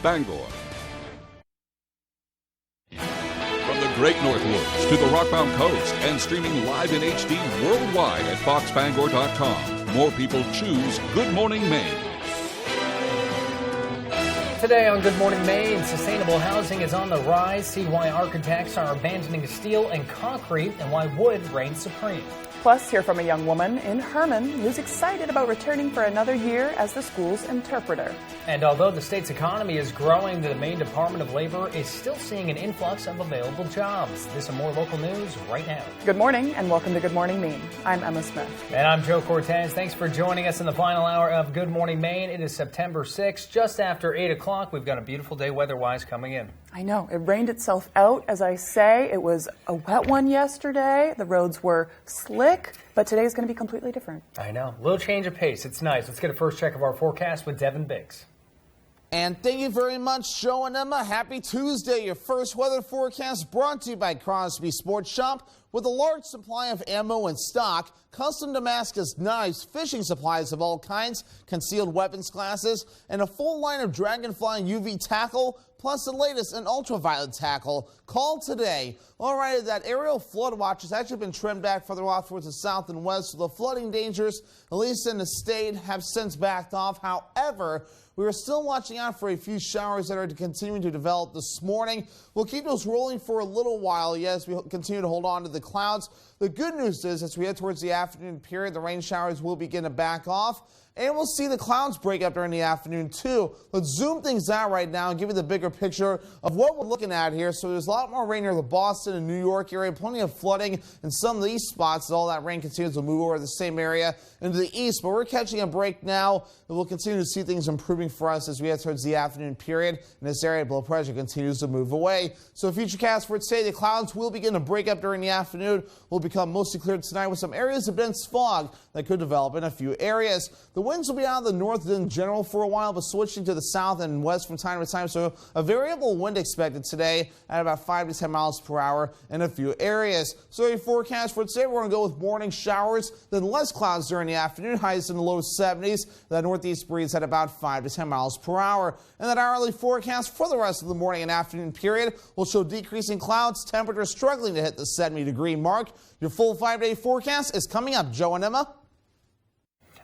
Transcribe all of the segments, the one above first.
Bangor. From the Great North Woods to the Rockbound Coast and streaming live in HD worldwide at foxbangor.com. More people choose Good Morning Maine. Today on Good Morning Maine, sustainable housing is on the rise. See why architects are abandoning steel and concrete and why wood reigns supreme. Plus, hear from a young woman in Herman who's excited about returning for another year as the school's interpreter. And although the state's economy is growing, the Maine Department of Labor is still seeing an influx of available jobs. This and more local news right now. Good morning and welcome to Good Morning Maine. I'm Emma Smith. And I'm Joe Cortez. Thanks for joining us in the final hour of Good Morning Maine. It is September 6th, just after 8 o'clock. We've got a beautiful day weather-wise coming in. I know. It rained itself out, as I say. It was a wet one yesterday. The roads were slick, but today is going to be completely different. I know. A little change of pace. It's nice. Let's get a first check of our forecast with Devin Biggs. And thank you very much, Joe and Emma. Happy Tuesday. Your first weather forecast brought to you by Crosby Sports Shop. With a large supply of ammo in stock, custom Damascus knives, fishing supplies of all kinds, concealed weapons classes, and a full line of Dragonfly UV tackle, plus the latest in ultraviolet tackle. Call today. All right, that aerial flood watch has actually been trimmed back further off towards the south and west, so the flooding dangers, at least in the state, have since backed off. However, we are still watching out for a few showers that are continuing to develop this morning. We'll keep those rolling for a little while, yes, we continue to hold on to the clouds. The good news is, as we head towards the afternoon period, the rain showers will begin to back off. And we'll see the clouds break up during the afternoon, too. Let's zoom things out right now and give you the bigger picture of what we're looking at here. So there's a lot more rain near the Boston and New York area, plenty of flooding in some of these spots. All that rain continues to move over the same area into the east. But we're catching a break now, and we'll continue to see things improving for us as we head towards the afternoon period. And this area of low pressure continues to move away. So futurecast for today, the clouds will begin to break up during the afternoon. Will become mostly clear tonight with some areas of dense fog that could develop in a few areas. The winds will be out of the north in general for a while, but switching to the south and west from time to time. So a variable wind expected today at about 5 to 10 miles per hour in a few areas. So your forecast for today, we're going to go with morning showers, then less clouds during the afternoon, highs in the low 70s. That northeast breeze at about 5 to 10 miles per hour. And that hourly forecast for the rest of the morning and afternoon period will show decreasing clouds, temperatures struggling to hit the 70-degree mark. Your full 5-day forecast is coming up. Joe and Emma.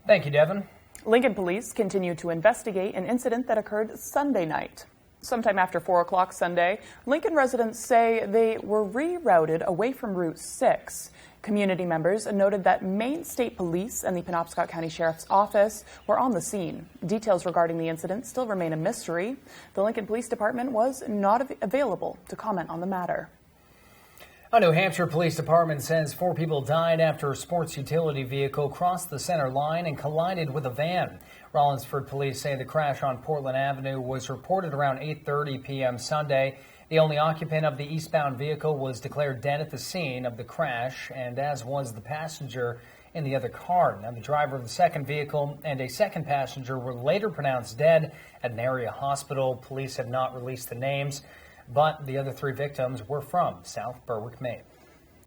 Thank you, Devin. Lincoln police continue to investigate an incident that occurred Sunday night. Sometime after 4 o'clock Sunday, Lincoln residents say they were rerouted away from Route 6. Community members noted that Maine State Police and the Penobscot County Sheriff's Office were on the scene. Details regarding the incident still remain a mystery. The Lincoln Police Department was not available to comment on the matter. A New Hampshire Police Department says 4 people died after a sports utility vehicle crossed the center line and collided with a van. Rollinsford police say the crash on Portland Avenue was reported around 8:30 p.m. Sunday. The only occupant of the eastbound vehicle was declared dead at the scene of the crash, and as was the passenger in the other car. Now, the driver of the second vehicle and a second passenger were later pronounced dead at an area hospital. Police have not released the names, but the other 3 victims were from South Berwick, Maine.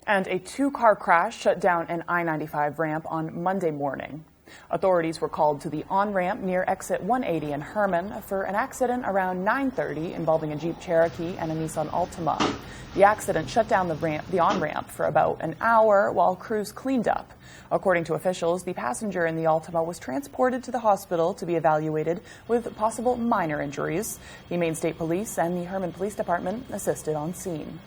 And a 2-car crash shut down an I-95 ramp on Monday morning. Authorities were called to the on-ramp near exit 180 in Herman for an accident around 9:30 involving a Jeep Cherokee and a Nissan Altima. The accident shut down the on-ramp for about an hour while crews cleaned up. According to officials, the passenger in the Altima was transported to the hospital to be evaluated with possible minor injuries. The Maine State Police and the Herman Police Department assisted on scene.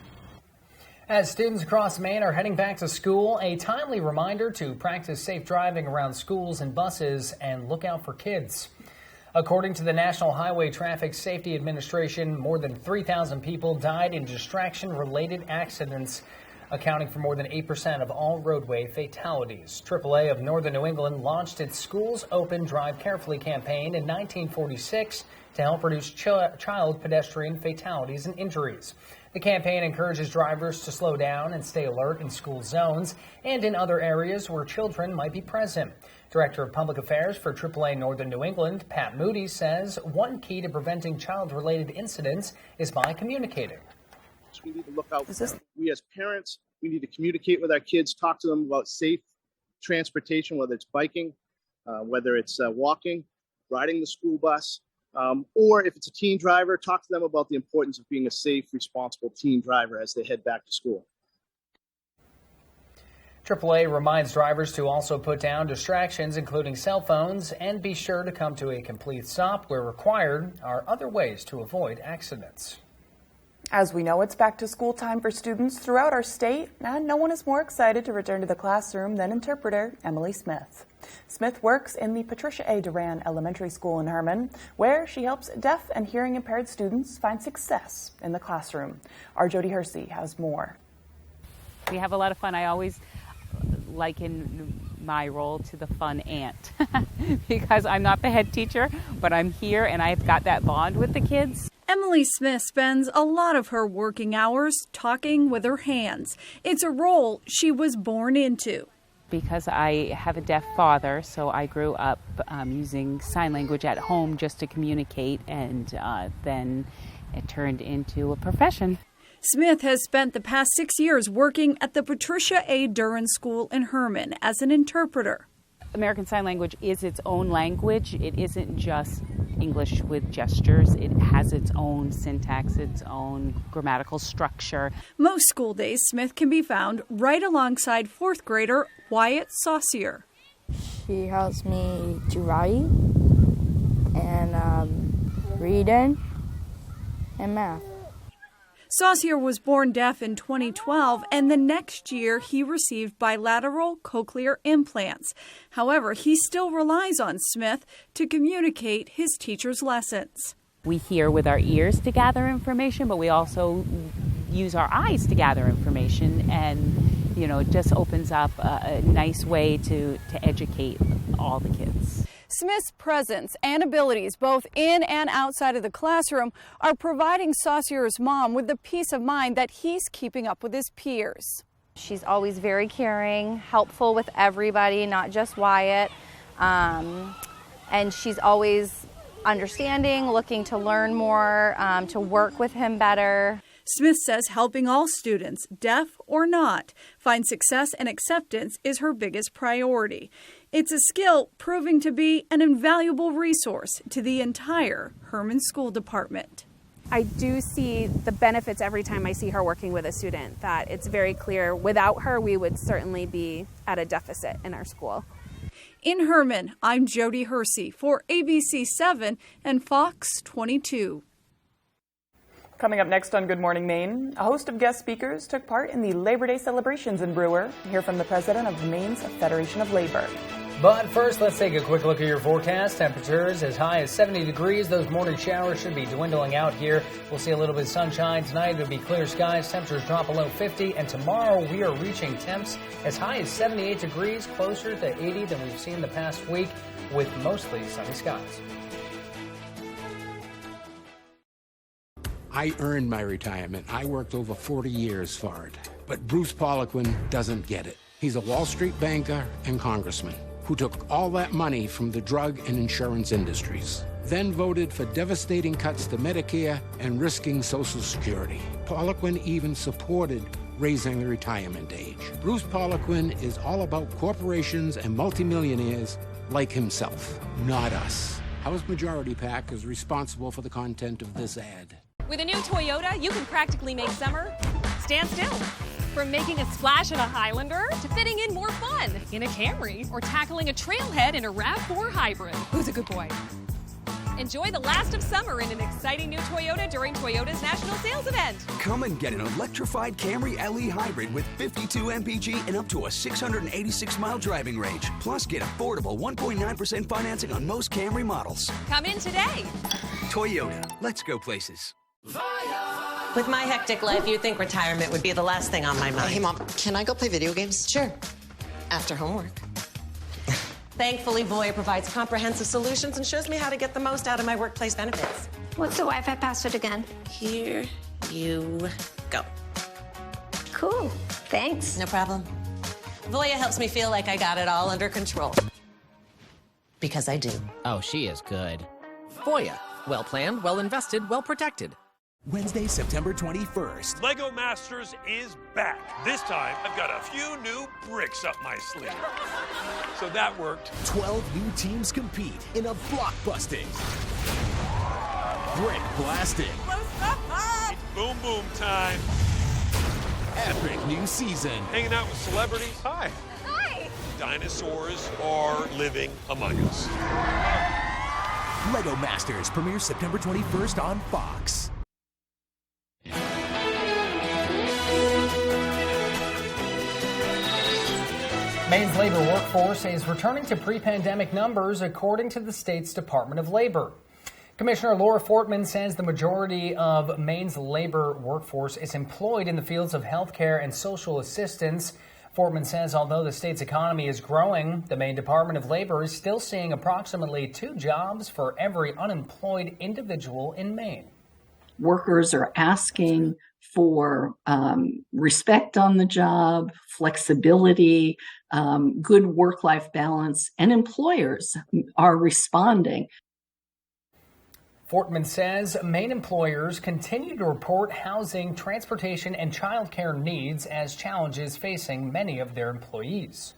As students across Maine are heading back to school, a timely reminder to practice safe driving around schools and buses and look out for kids. According to the National Highway Traffic Safety Administration, more than 3,000 people died in distraction-related accidents, accounting for more than 8% of all roadway fatalities. AAA of Northern New England launched its Schools Open Drive Carefully campaign in 1946 to help reduce child pedestrian fatalities and injuries. The campaign encourages drivers to slow down and stay alert in school zones and in other areas where children might be present. Director of Public Affairs for AAA Northern New England, Pat Moody, says one key to preventing child-related incidents is by communicating. We need to look out. We as parents, we need to communicate with our kids, talk to them about safe transportation, whether it's biking, whether it's walking, riding the school bus, Or if it's a teen driver, talk to them about the importance of being a safe, responsible teen driver as they head back to school. AAA reminds drivers to also put down distractions, including cell phones, and be sure to come to a complete stop where required are other ways to avoid accidents. As we know, it's back to school time for students throughout our state, and no one is more excited to return to the classroom than interpreter Emily Smith. Smith works in the Patricia A. Duran Elementary School in Herman, where she helps deaf and hearing impaired students find success in the classroom. Our Jody Hersey has more. We have a lot of fun. I always liken my role to the fun aunt because I'm not the head teacher, but I'm here and I've got that bond with the kids. Emily Smith spends a lot of her working hours talking with her hands. It's a role she was born into. Because I have a deaf father, so I grew up using sign language at home just to communicate, and then it turned into a profession. Smith has spent the past 6 years working at the Patricia A. Duran School in Herman as an interpreter. American Sign Language is its own language. It isn't just English with gestures. It has its own syntax, its own grammatical structure. Most school days, Smith can be found right alongside fourth grader Wyatt Saucier. She helps me to write and reading and math. Saucier was born deaf in 2012, and the next year he received bilateral cochlear implants. However, he still relies on Smith to communicate his teacher's lessons. We hear with our ears to gather information, but we also use our eyes to gather information, and it just opens up a nice way to educate all the kids. Smith's presence and abilities, both in and outside of the classroom, are providing Saucier's mom with the peace of mind that he's keeping up with his peers. She's always very caring, helpful with everybody, not just Wyatt. And she's always understanding, looking to learn more, to work with him better. Smith says helping all students, deaf or not, find success and acceptance is her biggest priority. It's a skill proving to be an invaluable resource to the entire Herman School Department. I do see the benefits every time I see her working with a student, that it's very clear without her we would certainly be at a deficit in our school. In Herman, I'm Jody Hersey for ABC 7 and Fox 22. Coming up next on Good Morning Maine, a host of guest speakers took part in the Labor Day celebrations in Brewer. Hear from the president of Maine's Federation of Labor. But first, let's take a quick look at your forecast. Temperatures as high as 70 degrees. Those morning showers should be dwindling out here. We'll see a little bit of sunshine tonight. It'll be clear skies. Temperatures drop below 50. And tomorrow we are reaching temps as high as 78 degrees, closer to 80 than we've seen the past week, with mostly sunny skies. I earned my retirement. I worked over 40 years for it. But Bruce Poliquin doesn't get it. He's a Wall Street banker and congressman who took all that money from the drug and insurance industries, then voted for devastating cuts to Medicare and risking Social Security. Poliquin even supported raising the retirement age. Bruce Poliquin is all about corporations and multimillionaires like himself, not us. House Majority PAC is responsible for the content of this ad. With a new Toyota, you can practically make summer stand still. From making a splash in a Highlander to fitting in more fun in a Camry or tackling a trailhead in a RAV4 hybrid. Who's a good boy? Enjoy the last of summer in an exciting new Toyota during Toyota's national sales event. Come and get an electrified Camry LE hybrid with 52 mpg and up to a 686-mile driving range. Plus, get affordable 1.9% financing on most Camry models. Come in today. Toyota, let's go places. With my hectic life, you'd think retirement would be the last thing on my mind. Hey, Mom, can I go play video games? Sure. After homework. Thankfully, Voya provides comprehensive solutions and shows me how to get the most out of my workplace benefits. What's the Wi-Fi password again? Here you go. Cool. Thanks. No problem. Voya helps me feel like I got it all under control. Because I do. Oh, she is good. Voya. Well planned, well invested, well protected. Wednesday, September 21st. Lego Masters is back. This time, I've got a few new bricks up my sleeve. So that worked. 12 new teams compete in a blockbusting Brick blasting. It's boom boom time. Epic new season. Hanging out with celebrities. Hi. Hi. Dinosaurs are living among us. Lego Masters premieres September 21st on Fox. Maine's labor workforce is returning to pre-pandemic numbers, according to the state's Department of Labor. Commissioner Laura Fortman says the majority of Maine's labor workforce is employed in the fields of healthcare and social assistance. Fortman says although the state's economy is growing, the Maine Department of Labor is still seeing approximately 2 jobs for every unemployed individual in Maine. Workers are asking for respect on the job, flexibility, good work-life balance, and employers are responding. Fortman says Maine employers continue to report housing, transportation, and child care needs as challenges facing many of their employees.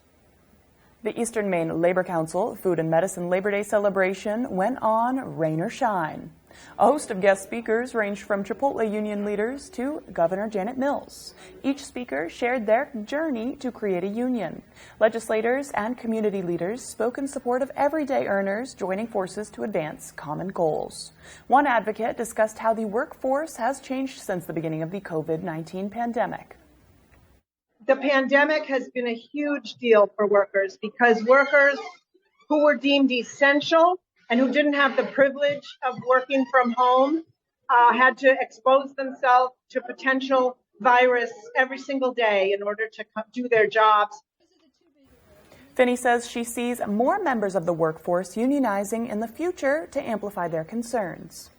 The Eastern Maine Labor Council Food and Medicine Labor Day celebration went on rain or shine. A host of guest speakers ranged from Chipotle union leaders to Governor Janet Mills. Each speaker shared their journey to create a union. Legislators and community leaders spoke in support of everyday earners joining forces to advance common goals. One advocate discussed how the workforce has changed since the beginning of the COVID-19 pandemic. The pandemic has been a huge deal for workers because workers who were deemed essential and who didn't have the privilege of working from home had to expose themselves to potential virus every single day in order to do their jobs. Finney says she sees more members of the workforce unionizing in the future to amplify their concerns.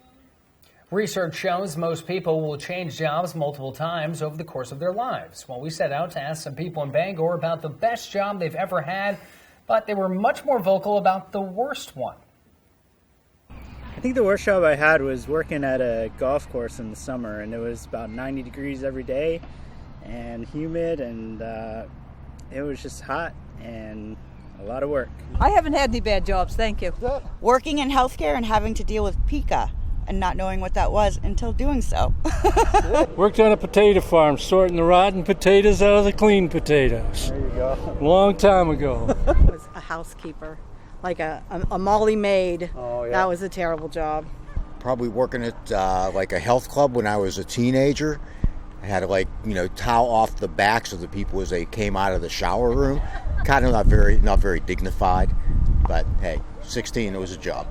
Research shows most people will change jobs multiple times over the course of their lives. Well, we set out to ask some people in Bangor about the best job they've ever had, but they were much more vocal about the worst one. I think the worst job I had was working at a golf course in the summer, and it was about 90 degrees every day and humid, and it was just hot and a lot of work. I haven't had any bad jobs, thank you. Working in healthcare and having to deal with pica and not knowing what that was until doing so. Worked on a potato farm, sorting the rotten potatoes out of the clean potatoes. There you go. Long time ago. I was a housekeeper, like a Molly maid. Oh, yeah. That was a terrible job. Probably working at like a health club when I was a teenager. I had to towel off the backs of the people as they came out of the shower room. Kind of not very dignified, but hey, 16, it was a job.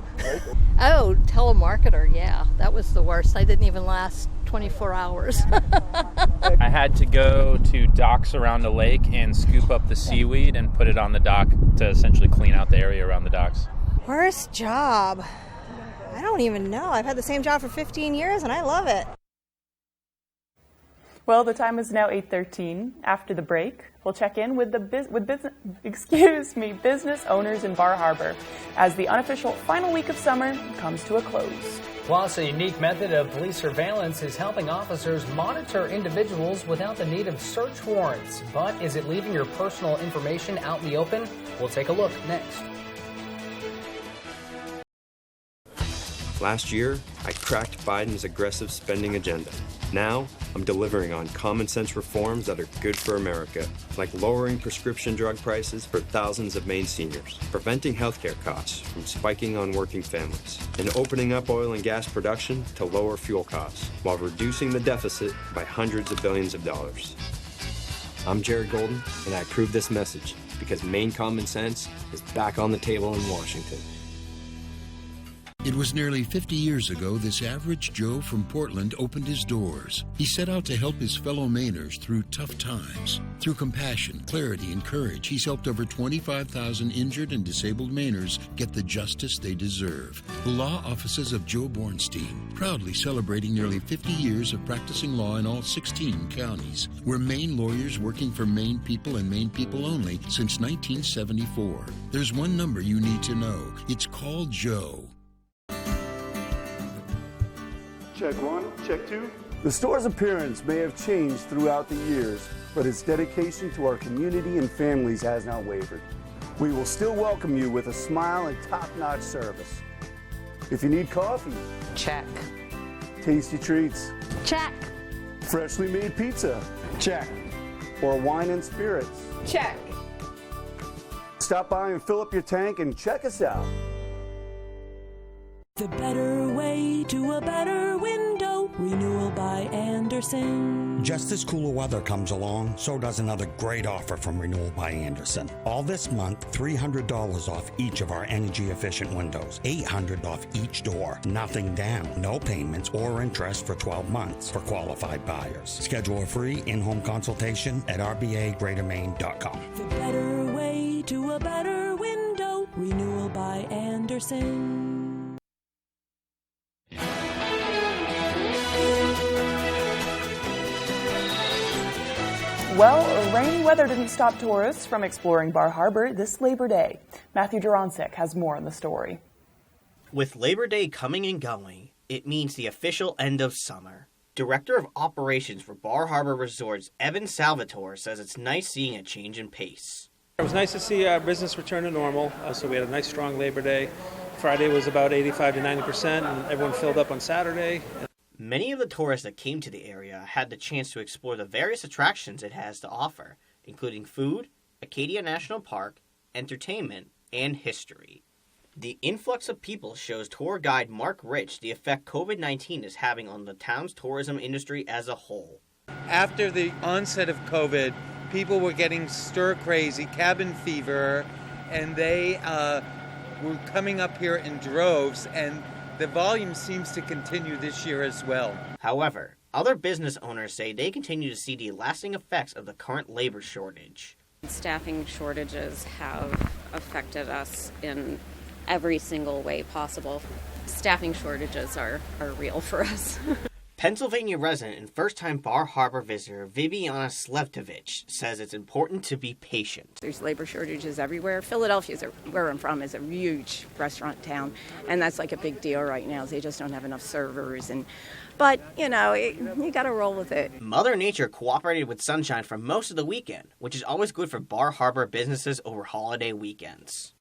Oh, telemarketer, yeah, that was the worst. I didn't even last 24 hours. I had to go to docks around a lake and scoop up the seaweed and put it on the dock to essentially clean out the area around the docks. Worst job? I don't even know. I've had the same job for 15 years and I love it. Well, the time is now 8:13. After the break, we'll check in with business owners in Bar Harbor as the unofficial final week of summer comes to a close. Plus, a unique method of police surveillance is helping officers monitor individuals without the need of search warrants. But is it leaving your personal information out in the open? We'll take a look next. Last year, I cracked Biden's aggressive spending agenda. Now, I'm delivering on common sense reforms that are good for America, like lowering prescription drug prices for thousands of Maine seniors, preventing healthcare costs from spiking on working families, and opening up oil and gas production to lower fuel costs, while reducing the deficit by hundreds of billions of dollars. I'm Jared Golden, and I approve this message because Maine common sense is back on the table in Washington. It was nearly 50 years ago this average Joe from Portland opened his doors. He set out to help his fellow Mainers through tough times. Through compassion, clarity, and courage, he's helped over 25,000 injured and disabled Mainers get the justice they deserve. The law offices of Joe Bornstein, proudly celebrating nearly 50 years of practicing law in all 16 counties. We're Maine lawyers working for Maine people and Maine people only since 1974. There's one number you need to know. It's called Joe. Check one, check two. The store's appearance may have changed throughout the years, but its dedication to our community and families has not wavered. We will still welcome you with a smile and top-notch service. If you need coffee, check. Tasty treats? Check. Freshly made pizza? Check. Or wine and spirits? Check. Stop by and fill up your tank and check us out. The better way to a better window. Renewal by Anderson. Just as cooler weather comes along, so does another great offer from Renewal by Anderson. All this month, $300 off each of our energy-efficient windows, $800 off each door, nothing down, no payments or interest for 12 months for qualified buyers. Schedule a free in-home consultation at rbagreatermaine.com. The better way to a better window. Renewal by Anderson. Well, rainy weather didn't stop tourists from exploring Bar Harbor this Labor Day. Matthew Duroncic has more on the story. With Labor Day coming and going, it means the official end of summer. Director of Operations for Bar Harbor Resorts, Evan Salvatore, says it's nice seeing a change in pace. It was nice to see business return to normal, so we had a nice strong Labor Day. Friday was about 85 to 90%, and everyone filled up on Saturday. Many of the tourists that came to the area had the chance to explore the various attractions it has to offer, including food, Acadia National Park, entertainment, and history. The influx of people shows tour guide Mark Rich the effect COVID-19 is having on the town's tourism industry as a whole. After the onset of COVID, people were getting stir-crazy, cabin fever, and they were coming up here in droves, and the volume seems to continue this year as well. However, other business owners say they continue to see the lasting effects of the current labor shortage. Staffing shortages have affected us in every single way possible. Staffing shortages are real for us. Pennsylvania resident and first-time Bar Harbor visitor Viviana Slevtovich says it's important to be patient. There's labor shortages everywhere. Philadelphia, where I'm from, is a huge restaurant town, and that's like a big deal right now. They just don't have enough servers, but you got to roll with it. Mother Nature cooperated with sunshine for most of the weekend, which is always good for Bar Harbor businesses over holiday weekends.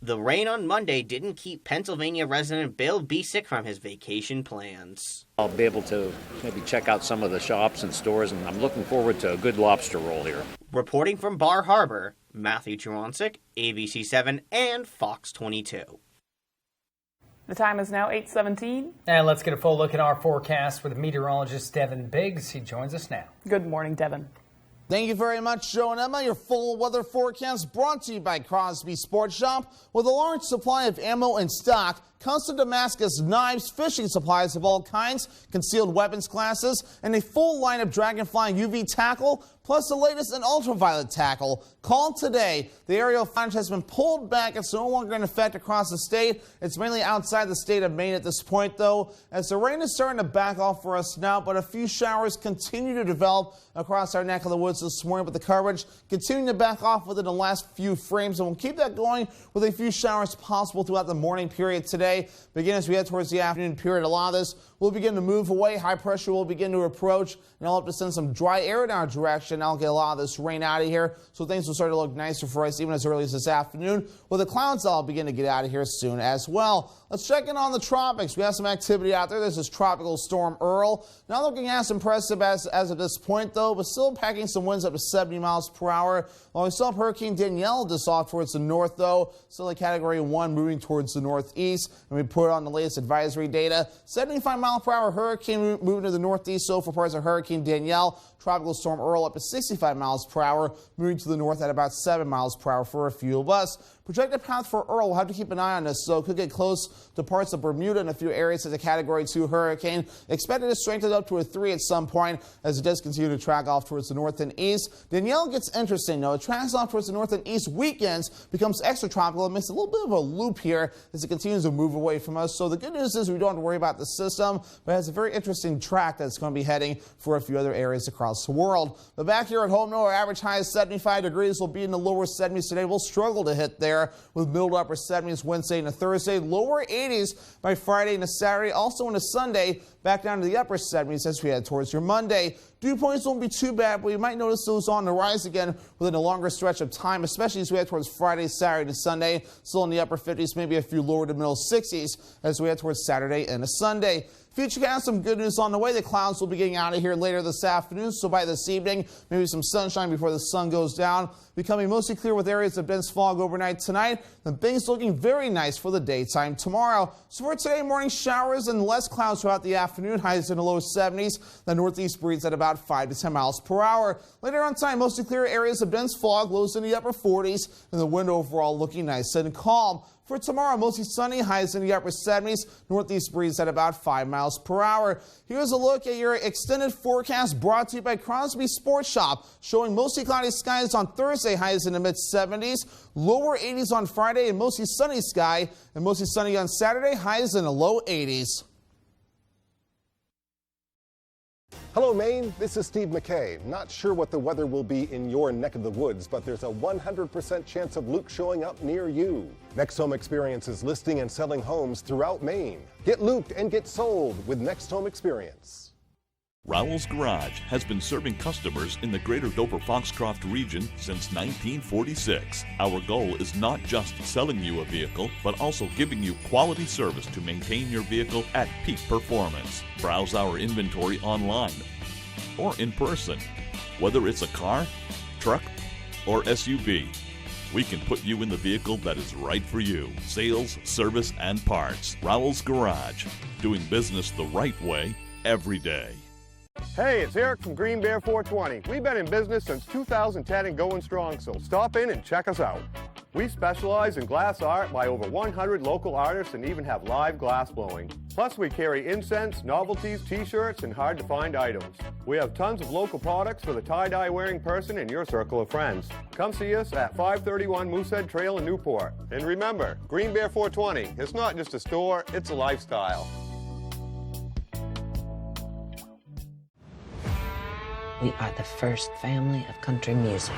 The rain on Monday didn't keep Pennsylvania resident Bill Bisick from his vacation plans. I'll be able to maybe check out some of the shops and stores, and I'm looking forward to a good lobster roll here. Reporting from Bar Harbor, Matthew Juroncic, ABC7 and Fox 22. The time is now 8:17. And let's get a full look at our forecast with meteorologist Devin Biggs. He joins us now. Good morning, Devin. Thank you very much, Joe and Emma. Your full weather forecast brought to you by Crosby Sports Shop. With a large supply of ammo in stock, custom Damascus knives, fishing supplies of all kinds, concealed weapons classes, and a full line of Dragonfly UV tackle, plus the latest in ultraviolet tackle. Call today. The aerial frontage has been pulled back. It's no longer in effect across the state. It's mainly outside the state of Maine at this point, though, as the rain is starting to back off for us now, but a few showers continue to develop across our neck of the woods this morning, but the coverage continuing to back off within the last few frames, and we'll keep that going with a few showers possible throughout the morning period today. Begin as we head towards the afternoon period. A lot of this will begin to move away. High pressure will begin to approach, and I'll have to send some dry air in our direction. I'll get a lot of this rain out of here, so things will start to look nicer for us even as early as this afternoon. With the clouds, I'll begin to get out of here soon as well. Let's check in on the tropics. We have some activity out there. This is Tropical Storm Earl. Not looking as impressive as of this point, though, but still packing some winds up to 70 miles per hour. While we still have Hurricane Danielle just off towards the north, though, still a Category 1 moving towards the northeast. And we put on the latest advisory data. 75 mile per hour hurricane moving to the northeast, so for parts of Hurricane Danielle. Tropical Storm Earl up to 65 miles per hour, moving to the north at about 7 miles per hour for a few of us. Projected path for Earl, we'll have to keep an eye on this, so it could get close to parts of Bermuda and a few areas as a Category 2 hurricane. Expected to strengthen up to a 3 at some point as it does continue to track off towards the north and east. Danielle gets interesting, though. It tracks off towards the north and east weekends, becomes extra tropical, and makes a little bit of a loop here as it continues to move away from us. So the good news is we don't have to worry about the system, but it has a very interesting track that's going to be heading for a few other areas across the world. But back here at home, no, our average high is 75 degrees. We'll be in the lower 70s today. We'll struggle to hit there with middle to upper 70s Wednesday and a Thursday. Lower 80s by Friday and a Saturday. Also on a Sunday, back down to the upper 70s as we head towards your Monday. Dew points won't be too bad, but you might notice those on the rise again within a longer stretch of time, especially as we head towards Friday, Saturday, and Sunday. Still in the upper 50s, maybe a few lower to middle 60s as we head towards Saturday and a Sunday. Futurecast, some good news on the way. The clouds will be getting out of here later this afternoon, so by this evening, maybe some sunshine before the sun goes down. Becoming mostly clear with areas of dense fog overnight tonight. Then things looking very nice for the daytime tomorrow. So for today, morning showers and less clouds throughout the afternoon. Highs in the low 70s. The northeast breeze at about 5 to 10 miles per hour. Later on time, mostly clear areas of dense fog. Lows in the upper 40s. And the wind overall looking nice and calm. For tomorrow, mostly sunny, highs in the upper 70s, northeast breeze at about 5 miles per hour. Here's a look at your extended forecast brought to you by Crosby Sports Shop, showing mostly cloudy skies on Thursday, highs in the mid 70s, lower 80s on Friday, and mostly sunny sky, and mostly sunny on Saturday, highs in the low 80s. Hello, Maine. This is Steve McKay. Not sure what the weather will be in your neck of the woods, but there's a 100% chance of Luke showing up near you. Next Home Experience is listing and selling homes throughout Maine. Get Luked and get sold with Next Home Experience. Rowell's Garage has been serving customers in the greater Dover-Foxcroft region since 1946. Our goal is not just selling you a vehicle, but also giving you quality service to maintain your vehicle at peak performance. Browse our inventory online or in person. Whether it's a car, truck, or SUV, we can put you in the vehicle that is right for you. Sales, service, and parts. Rowell's Garage, doing business the right way every day. Hey, it's Eric from Green Bear 420. We've been in business since 2010 and going strong, so stop in and check us out. We specialize in glass art by over 100 local artists and even have live glass blowing. Plus, we carry incense, novelties, t-shirts, and hard-to-find items. We have tons of local products for the tie-dye wearing person in your circle of friends. Come see us at 531 Moosehead Trail in Newport. And remember, Green Bear 420, it's not just a store, it's a lifestyle. We are the first family of country music.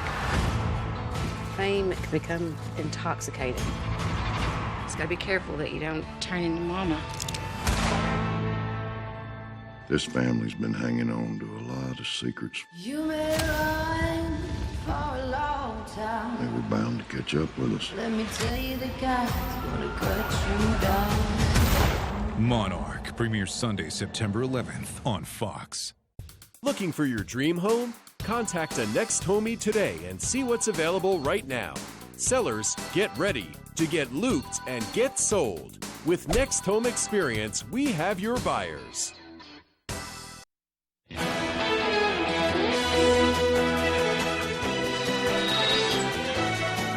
Fame can become intoxicating. Just gotta be careful that you don't turn into mama. This family's been hanging on to a lot of secrets. You may run for a long time. They were bound to catch up with us. Let me tell you, the guy's gonna cut you down. Monarch premieres Sunday, September 11th on Fox. Looking for your dream home? Contact a Next Homie today and see what's available right now. Sellers, get ready to get looped and get sold. With Next Home Experience, we have your buyers.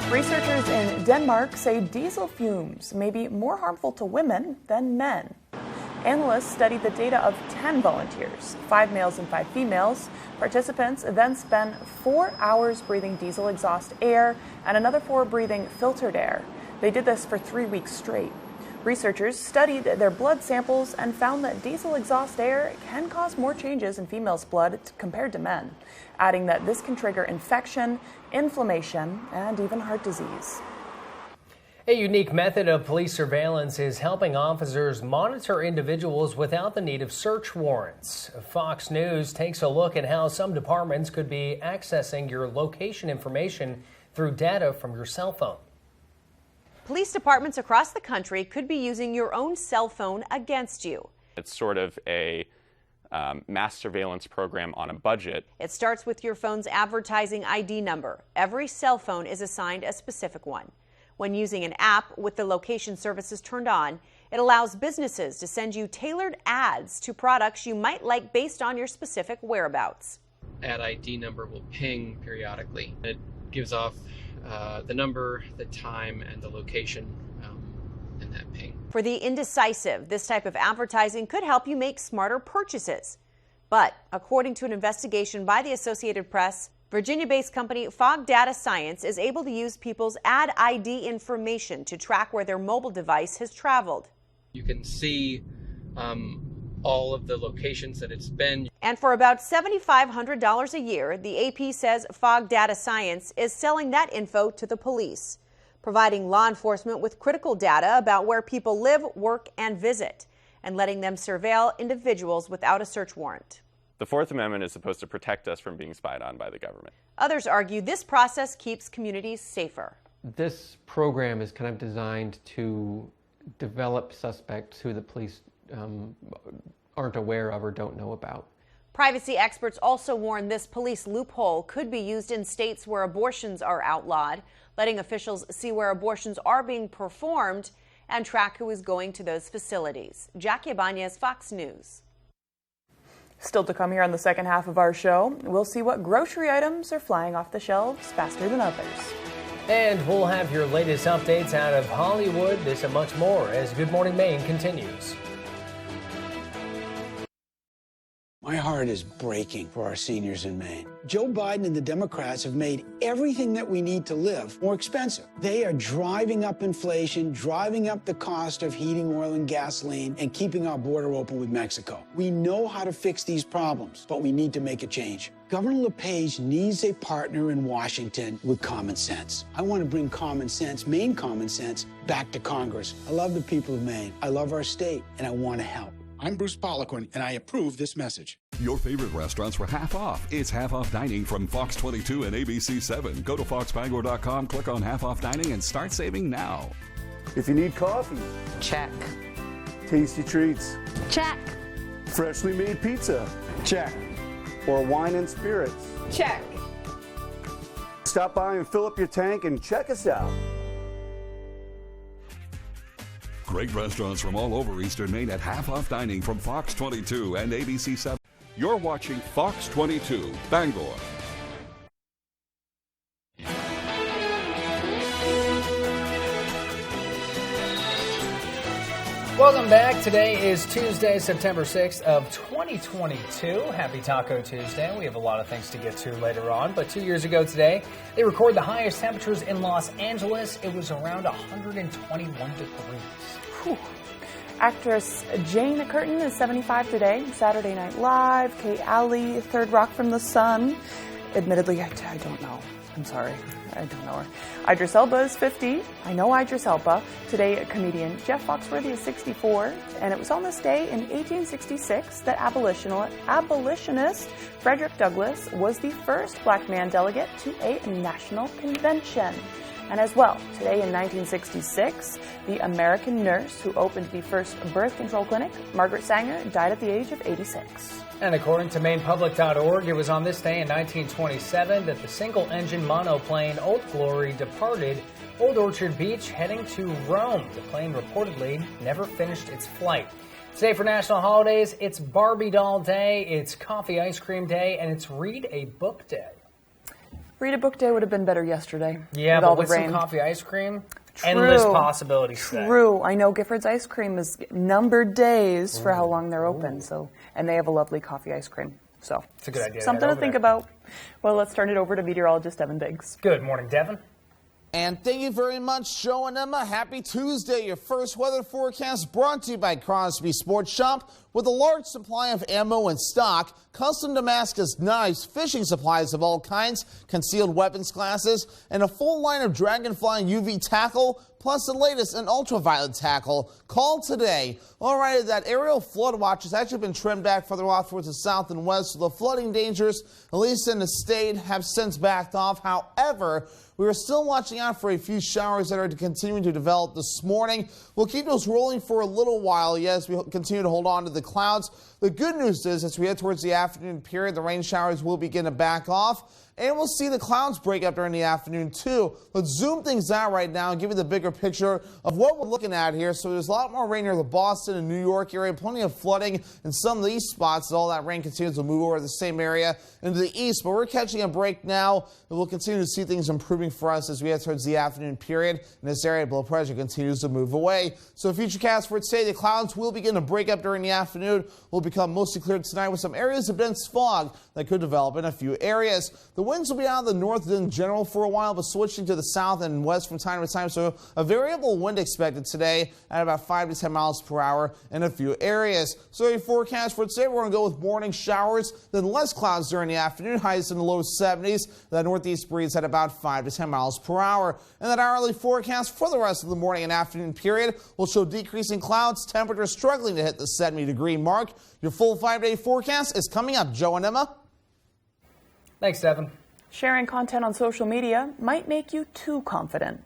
Researchers in Denmark say diesel fumes may be more harmful to women than men. Analysts studied the data of 10 volunteers, 5 males and 5 females. Participants then spent 4 hours breathing diesel exhaust air and another 4 breathing filtered air. They did this for 3 weeks straight. Researchers studied their blood samples and found that diesel exhaust air can cause more changes in females' blood compared to men, adding that this can trigger infection, inflammation, and even heart disease. A unique method of police surveillance is helping officers monitor individuals without the need of search warrants. Fox News takes a look at how some departments could be accessing your location information through data from your cell phone. Police departments across the country could be using your own cell phone against you. It's sort of a mass surveillance program on a budget. It starts with your phone's advertising ID number. Every cell phone is assigned a specific one. When using an app with the location services turned on, it allows businesses to send you tailored ads to products you might like based on your specific whereabouts. Ad ID number will ping periodically. It gives off the number, the time, and the location in that ping. For the indecisive, this type of advertising could help you make smarter purchases. But according to an investigation by the Associated Press, Virginia-based company Fog Data Science is able to use people's ad ID information to track where their mobile device has traveled. You can see all of the locations that it's been. And for about $7,500 a year, the AP says Fog Data Science is selling that info to the police, providing law enforcement with critical data about where people live, work, and visit. and letting them surveil individuals without a search warrant. The Fourth Amendment is supposed to protect us from being spied on by the government. Others argue this process keeps communities safer. This program is kind of designed to develop suspects who the police aren't aware of or don't know about. Privacy experts also warn this police loophole could be used in states where abortions are outlawed, letting officials see where abortions are being performed and track who is going to those facilities. Jackie Ibanez, Fox News. Still to come here on the second half of our show, we'll see what grocery items are flying off the shelves faster than others. And we'll have your latest updates out of Hollywood, this and much more as Good Morning Maine continues. My heart is breaking for our seniors in Maine. Joe Biden and the Democrats have made everything that we need to live more expensive. They are driving up inflation, driving up the cost of heating oil and gasoline, and keeping our border open with Mexico. We know how to fix these problems, but we need to make a change. Governor LePage needs a partner in Washington with common sense. I want to bring common sense, Maine common sense, back to Congress. I love the people of Maine. I love our state, and I want to help. I'm Bruce Poliquin, and I approve this message. Your favorite restaurants for half off. It's half off dining from Fox 22 and ABC 7. Go to foxbangor.com, click on half off dining, and start saving now. If you need coffee, Check. tasty treats, Check. freshly made pizza, check, or wine and spirits, Check. stop by and fill up your tank and check us out. Great restaurants from all over Eastern Maine at half off dining from Fox 22 and ABC 7. You're watching Fox 22, Bangor. Welcome back. Today is Tuesday, September 6th of 2022. Happy Taco Tuesday. We have a lot of things to get to later on, but 2 years ago today, they recorded the highest temperatures in Los Angeles. It was around 121 degrees. Whew. Actress Jane Curtin is 75 today. Saturday Night Live, Kate Alley, Third Rock from the Sun. Admittedly, I don't know. I'm sorry. I don't know her. Idris Elba is 50. I know Idris Elba. Today, comedian Jeff Foxworthy is 64. And it was on this day in 1866 that abolitionist Frederick Douglass was the first black man delegate to a national convention. And as well, today in 1966, the American nurse who opened the first birth control clinic, Margaret Sanger, died at the age of 86. And according to MainePublic.org, it was on this day in 1927 that the single-engine monoplane Old Glory departed Old Orchard Beach heading to Rome. The plane reportedly never finished its flight. Today for national holidays, it's Barbie Doll Day, it's Coffee Ice Cream Day, and it's Read a Book Day. Read a Book Day would have been better yesterday. Yeah, but with some coffee ice cream, endless possibilities today. True. I know Gifford's Ice Cream is numbered days for how long they're open, and they have a lovely coffee ice cream. So it's a good idea. Something to think about. Well, let's turn it over to meteorologist Devin Biggs. Good morning, Devin. And thank you very much, Joe and Emma. Happy Tuesday. Your first weather forecast brought to you by Crosby Sports Shop. With a large supply of ammo in stock, custom Damascus knives, fishing supplies of all kinds, concealed weapons classes, and a full line of Dragonfly UV tackle, plus the latest in ultraviolet tackle. Call today. All right, that aerial flood watch has actually been trimmed back further off towards the south and west, so the flooding dangers, at least in the state, have since backed off. However, we are still watching out for a few showers that are continuing to develop this morning. We'll keep those rolling for a little while, yes, we continue to hold on to the clouds. The good news is, as we head towards the afternoon period, the rain showers will begin to back off, and we'll see the clouds break up during the afternoon, too. Let's zoom things out right now and give you the bigger picture of what we're looking at here. So there's a lot more rain near the Boston and New York area, plenty of flooding in some of these spots. All that rain continues to move over the same area into the east, but we're catching a break now, and we'll continue to see things improving for us as we head towards the afternoon period. In this area, blow pressure continues to move away. So futurecast for today, the clouds will begin to break up during the afternoon. Will become mostly clear tonight with some areas of dense fog that could develop in a few areas. The winds will be out of the north in general for a while, but switching to the south and west from time to time. So a variable wind expected today at about 5 to 10 miles per hour in a few areas. So your forecast for today, we're going to go with morning showers, then less clouds during the afternoon, highs in the low 70s. The northeast breeze at about 5 to 10 10 miles per hour. And that hourly forecast for the rest of the morning and afternoon period will show decreasing clouds, temperatures struggling to hit the 70-degree mark. Your full 5-day forecast is coming up. Joe and Emma. Thanks, Devin. Sharing content on social media might make you too confident.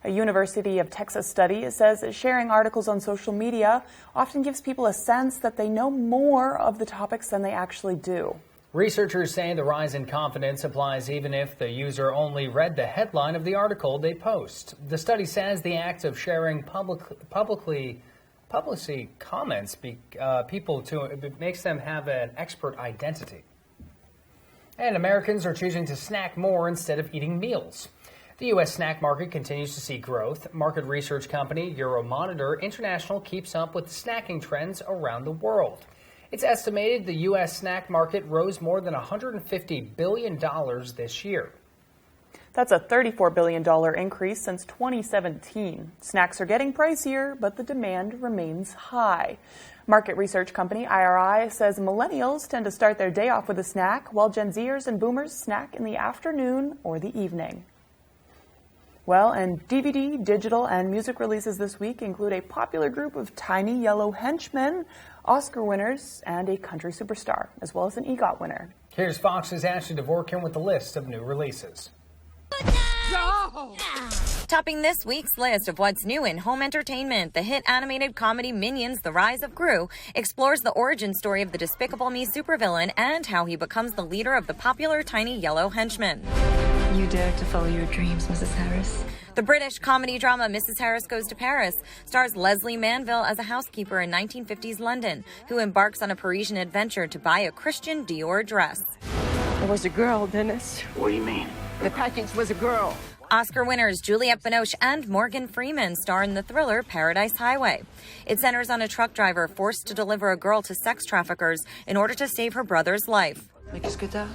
A University of Texas study says that sharing articles on social media often gives people a sense that they know more of the topics than they actually do. Researchers say the rise in confidence applies even if the user only read the headline of the article they post. The study says the act of sharing publicly comments it makes them have an expert identity. And Americans are choosing to snack more instead of eating meals. The U.S. snack market continues to see growth. Market research company Euromonitor International keeps up with snacking trends around the world. It's estimated the U.S. snack market rose more than $150 billion this year. That's a $34 billion increase since 2017. Snacks are getting pricier, but the demand remains high. Market research company IRI says millennials tend to start their day off with a snack, while Gen Zers and boomers snack in the afternoon or the evening. Well, and DVD, digital, and music releases this week include a popular group of tiny yellow henchmen, Oscar winners, and a country superstar, as well as an EGOT winner. Here's Fox's Ashley Dvorkin with the list of new releases. Topping this week's list of what's new in home entertainment, the hit animated comedy Minions: The Rise of Gru explores the origin story of the Despicable Me supervillain and how he becomes the leader of the popular tiny yellow henchmen. You dare to follow your dreams, Mrs. Harris? The British comedy drama Mrs. Harris Goes to Paris stars Leslie Manville as a housekeeper in 1950s London who embarks on a Parisian adventure to buy a Christian Dior dress. It was a girl, Dennis. What do you mean? The package was a girl. Oscar winners Juliette Binoche and Morgan Freeman star in the thriller Paradise Highway. It centers on a truck driver forced to deliver a girl to sex traffickers in order to save her brother's life. Mais qu'est-ce que t'as?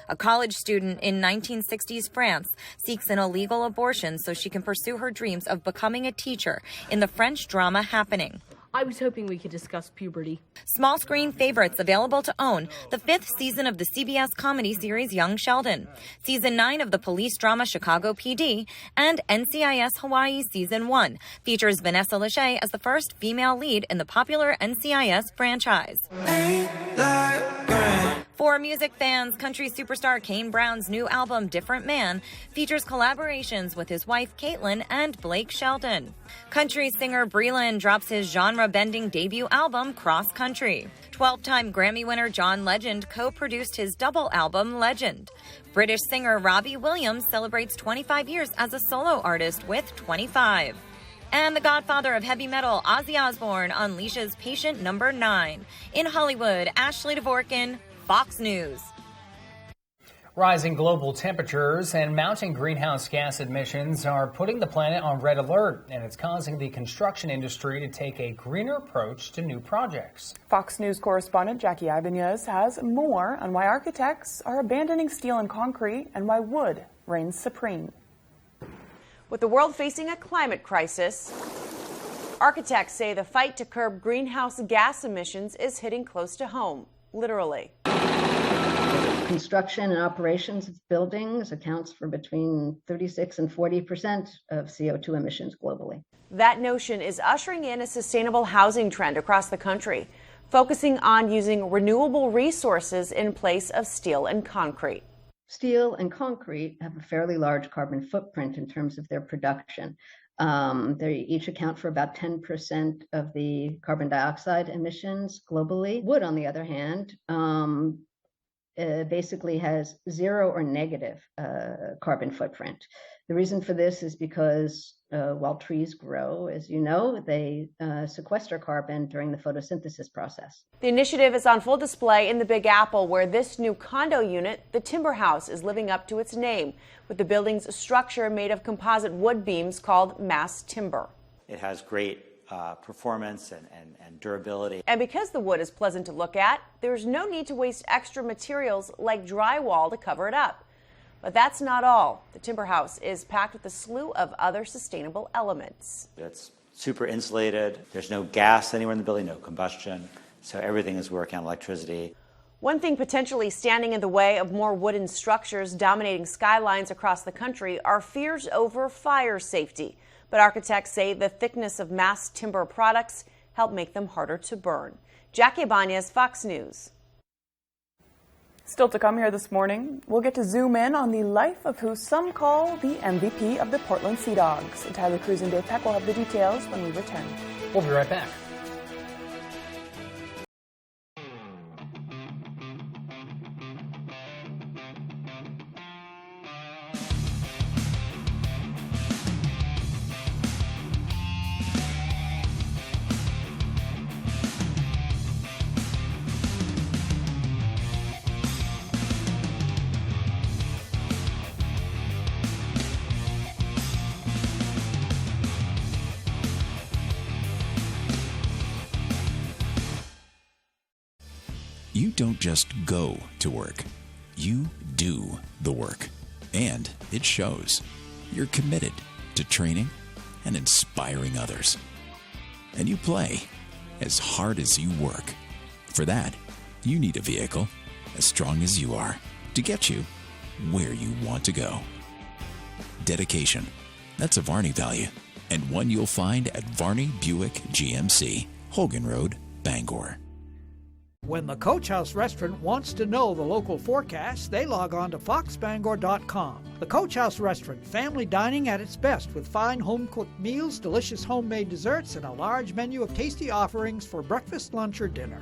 A college student in 1960s France seeks an illegal abortion so she can pursue her dreams of becoming a teacher in the French drama Happening. I was hoping we could discuss puberty. Small screen favorites available to own, the 5th season of the CBS comedy series Young Sheldon, Season 9 of the police drama Chicago PD, and NCIS Hawaii Season 1 features Vanessa Lachey as the first female lead in the popular NCIS franchise. For music fans, country superstar Kane Brown's new album, Different Man, features collaborations with his wife, Caitlin, and Blake Shelton. Country singer Breland drops his genre-bending debut album, Cross Country. 12-time Grammy winner John Legend co-produced his double album, Legend. British singer Robbie Williams celebrates 25 years as a solo artist with 25. And the godfather of heavy metal, Ozzy Osbourne, unleashes Patient Number 9. In Hollywood, Ashley Dvorkin, Fox News. Rising global temperatures and mounting greenhouse gas emissions are putting the planet on red alert, and it's causing the construction industry to take a greener approach to new projects. Fox News correspondent Jackie Ibanez has more on why architects are abandoning steel and concrete and why wood reigns supreme. With the world facing a climate crisis, architects say the fight to curb greenhouse gas emissions is hitting close to home, literally. Construction and operations of buildings accounts for between 36 and 40% of CO2 emissions globally. That notion is ushering in a sustainable housing trend across the country, focusing on using renewable resources in place of steel and concrete. Steel and concrete have a fairly large carbon footprint in terms of their production. They each account for about 10% of the carbon dioxide emissions globally. Wood, on the other hand, basically has zero or negative carbon footprint. The reason for this is because while trees grow, as you know, they sequester carbon during the photosynthesis process. The initiative is on full display in the Big Apple, where this new condo unit, the Timber House, is living up to its name, with the building's structure made of composite wood beams called mass timber. It has great performance and durability. And because the wood is pleasant to look at, there's no need to waste extra materials like drywall to cover it up. But that's not all. The Timber House is packed with a slew of other sustainable elements. It's super insulated. There's no gas anywhere in the building, no combustion. So everything is working on electricity. One thing potentially standing in the way of more wooden structures dominating skylines across the country are fears over fire safety. But architects say the thickness of mass timber products help make them harder to burn. Jackie Ibanez, Fox News. Still to come here this morning, we'll get to zoom in on the life of who some call the MVP of the Portland Sea Dogs. Tyler Cruz and Dave Peck will have the details when we return. We'll be right back. You don't just go to work. You do the work. And it shows. You're committed to training and inspiring others. And you play as hard as you work. For that, you need a vehicle as strong as you are to get you where you want to go. Dedication. That's a Varney value, and one you'll find at Varney Buick GMC, Hogan Road, Bangor. When the Coach House Restaurant wants to know the local forecast, they log on to foxbangor.com. The Coach House Restaurant, family dining at its best with fine home-cooked meals, delicious homemade desserts, and a large menu of tasty offerings for breakfast, lunch, or dinner.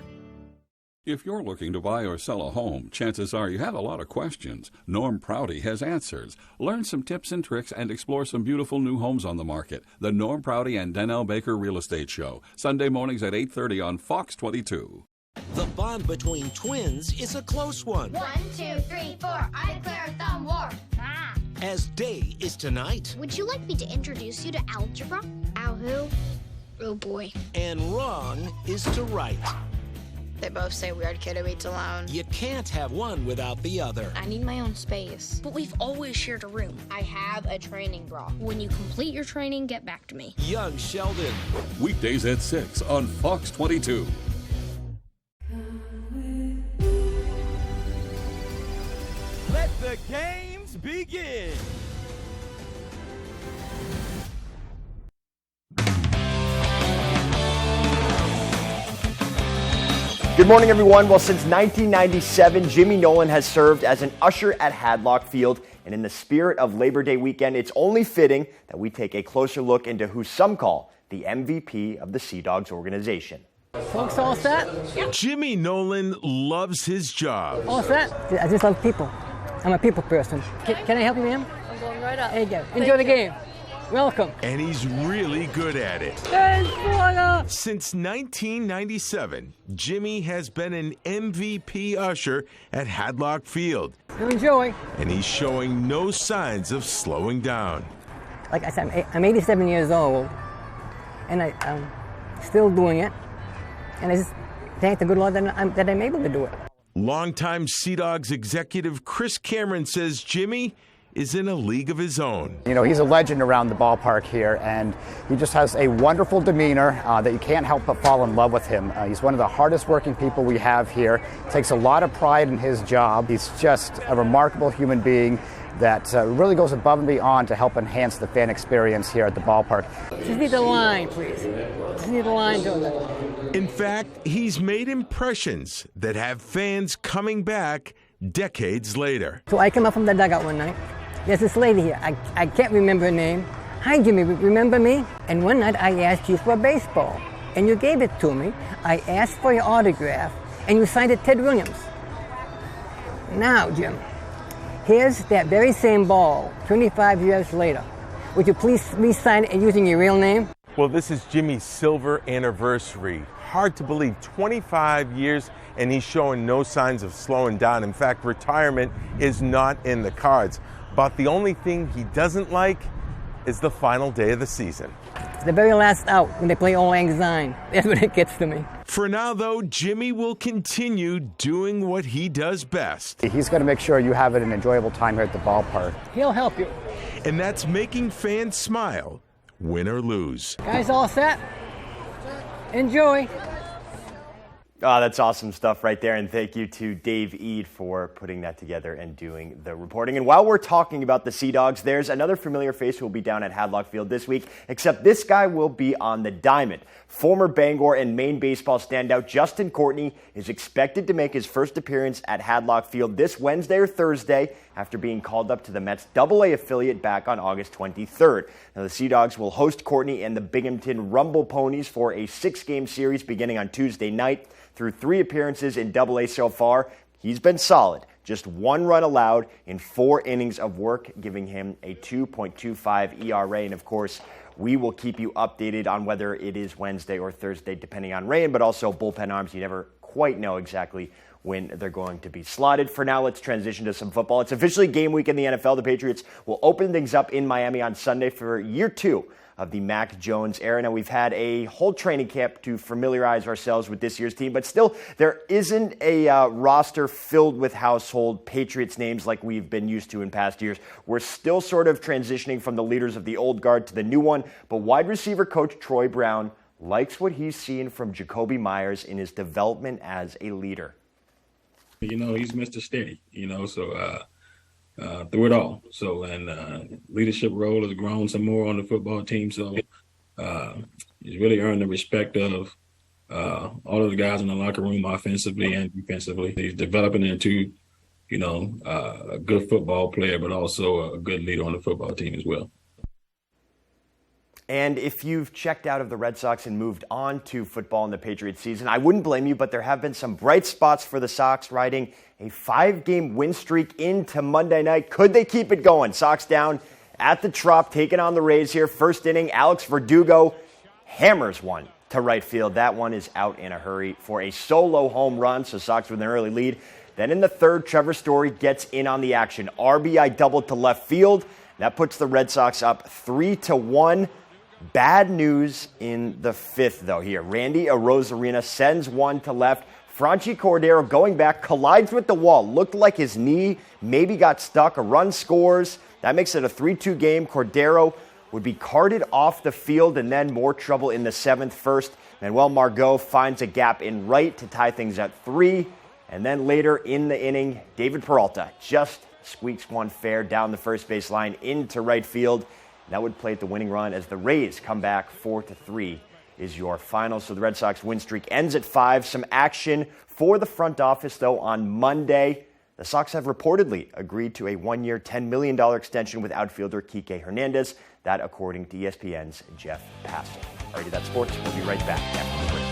If you're looking to buy or sell a home, chances are you have a lot of questions. Norm Prouty has answers. Learn some tips and tricks and explore some beautiful new homes on the market. The Norm Prouty and Donnell Baker Real Estate Show, Sunday mornings at 8:30 on Fox 22. The bond between twins is a close one. 1, 2, 3, 4. I declare a thumb war. Ah. As day is tonight. Would you like me to introduce you to algebra? Al who? Oh boy. And wrong is to right. They both say weird kid who eats alone. You can't have one without the other. I need my own space. But we've always shared a room. I have a training bra. When you complete your training, get back to me. Young Sheldon. Weekdays at 6 on Fox 22. Let the games begin. Good morning, everyone. Well, since 1997, Jimmy Nolan has served as an usher at Hadlock Field. And in the spirit of Labor Day weekend, it's only fitting that we take a closer look into who some call the MVP of the Sea Dogs organization. Folks, all set? Yep. Jimmy Nolan loves his job. All set? I just love people. I'm a people person. Can I help you, ma'am? I'm going right up. There you go. Enjoy the game. Welcome. And he's really good at it. Yes, Since 1997, Jimmy has been an MVP usher at Hadlock Field. Enjoy. And he's showing no signs of slowing down. Like I said, I'm 87 years old, and I'm still doing it. And I just thank the good Lord that I'm able to do it. Longtime Sea Dogs executive Chris Cameron says Jimmy is in a league of his own. You know, he's a legend around the ballpark here, and he just has a wonderful demeanor that you can't help but fall in love with him. He's one of the hardest working people we have here. Takes a lot of pride in his job. He's just a remarkable human being that really goes above and beyond to help enhance the fan experience here at the ballpark. Just need the line, please. Just need the line doing that. In fact, he's made impressions that have fans coming back decades later. So I came up from the dugout one night. There's this lady here. I can't remember her name. Hi, Jimmy, remember me? And one night I asked you for a baseball, and you gave it to me. I asked for your autograph, and you signed it Ted Williams. Now, Jim, here's that very same ball 25 years later. Would you please re-sign it using your real name? Well, this is Jimmy's silver anniversary. Hard to believe, 25 years, and he's showing no signs of slowing down. In fact, retirement is not in the cards. But the only thing he doesn't like is the final day of the season. It's the very last out when they play Old Lang Syne. That's when it gets to me. For now, though, Jimmy will continue doing what he does best. He's going to make sure you have an enjoyable time here at the ballpark. He'll help you. And that's making fans smile, win or lose. Guys all set? Enjoy. Oh, that's awesome stuff right there. And thank you to Dave Eade for putting that together and doing the reporting. And while we're talking about the Sea Dogs, there's another familiar face who will be down at Hadlock Field this week, except this guy will be on the diamond. Former Bangor and Maine baseball standout Justin Courtney is expected to make his first appearance at Hadlock Field this Wednesday or Thursday after being called up to the Mets AA affiliate back on August 23rd. Now, the Sea Dogs will host Courtney and the Binghamton Rumble Ponies for a 6-game series beginning on Tuesday night. Through 3 appearances in AA so far, he's been solid. Just 1 run allowed in 4 innings of work, giving him a 2.25 ERA. And of course, we will keep you updated on whether it is Wednesday or Thursday, depending on rain, but also bullpen arms. You never quite know exactly when they're going to be slotted. For now, let's transition to some football. It's officially game week in the NFL. The Patriots will open things up in Miami on Sunday for year 2 of the Mac Jones era. Now, we've had a whole training camp to familiarize ourselves with this year's team, but still, there isn't a roster filled with household Patriots names like we've been used to in past years. We're still sort of transitioning from the leaders of the old guard to the new one, but wide receiver coach Troy Brown likes what he's seen from Jacoby Myers in his development as a leader. You know, he's Mr. Steady, so through it all. So, and leadership role has grown some more on the football team. So he's really earned the respect of all of the guys in the locker room, offensively and defensively. He's developing into, a good football player, but also a good leader on the football team as well. And if you've checked out of the Red Sox and moved on to football in the Patriots season, I wouldn't blame you, but there have been some bright spots for the Sox, riding a 5-game win streak into Monday night. Could they keep it going? Sox down at the Trop, taking on the Rays here. First inning, Alex Verdugo hammers one to right field. That one is out in a hurry for a solo home run, so Sox with an early lead. Then in the third, Trevor Story gets in on the action. RBI double to left field. That puts the Red Sox up 3-1. Bad news in the 5th, though, here. Randy Arozarena sends one to left. Franchi Cordero going back, collides with the wall. Looked like his knee maybe got stuck. A run scores. That makes it a 3-2 game. Cordero would be carted off the field, and then more trouble in the 7th. First, Manuel Margot finds a gap in right to tie things at 3. And then later in the inning, David Peralta just squeaks one fair down the first base line into right field. That would plate the winning run as the Rays come back 4-3 is your final. So the Red Sox win streak ends at 5. Some action for the front office, though, on Monday. The Sox have reportedly agreed to a 1-year, $10 million extension with outfielder Kike Hernandez. That, according to ESPN's Jeff Passan. All right, that's sports. We'll be right back after the break.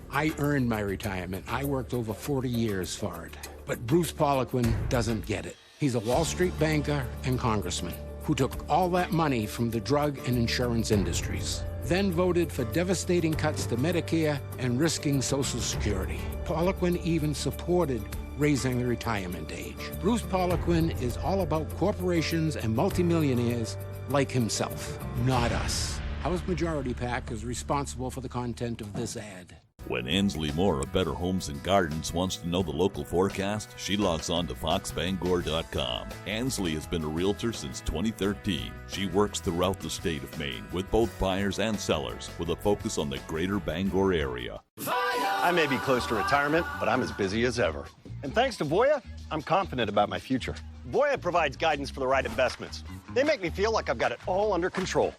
I earned my retirement. I worked over 40 years for it. But Bruce Poliquin doesn't get it. He's a Wall Street banker and congressman who took all that money from the drug and insurance industries, then voted for devastating cuts to Medicare and risking Social Security. Poliquin even supported raising the retirement age. Bruce Poliquin is all about corporations and multimillionaires like himself, not us. House Majority PAC is responsible for the content of this ad. When Ansley Moore of Better Homes and Gardens wants to know the local forecast, she logs on to foxbangor.com. Ansley has been a realtor since 2013. She works throughout the state of Maine with both buyers and sellers with a focus on the greater Bangor area. I may be close to retirement, but I'm as busy as ever. And thanks to Voya, I'm confident about my future. Voya provides guidance for the right investments. They make me feel like I've got it all under control.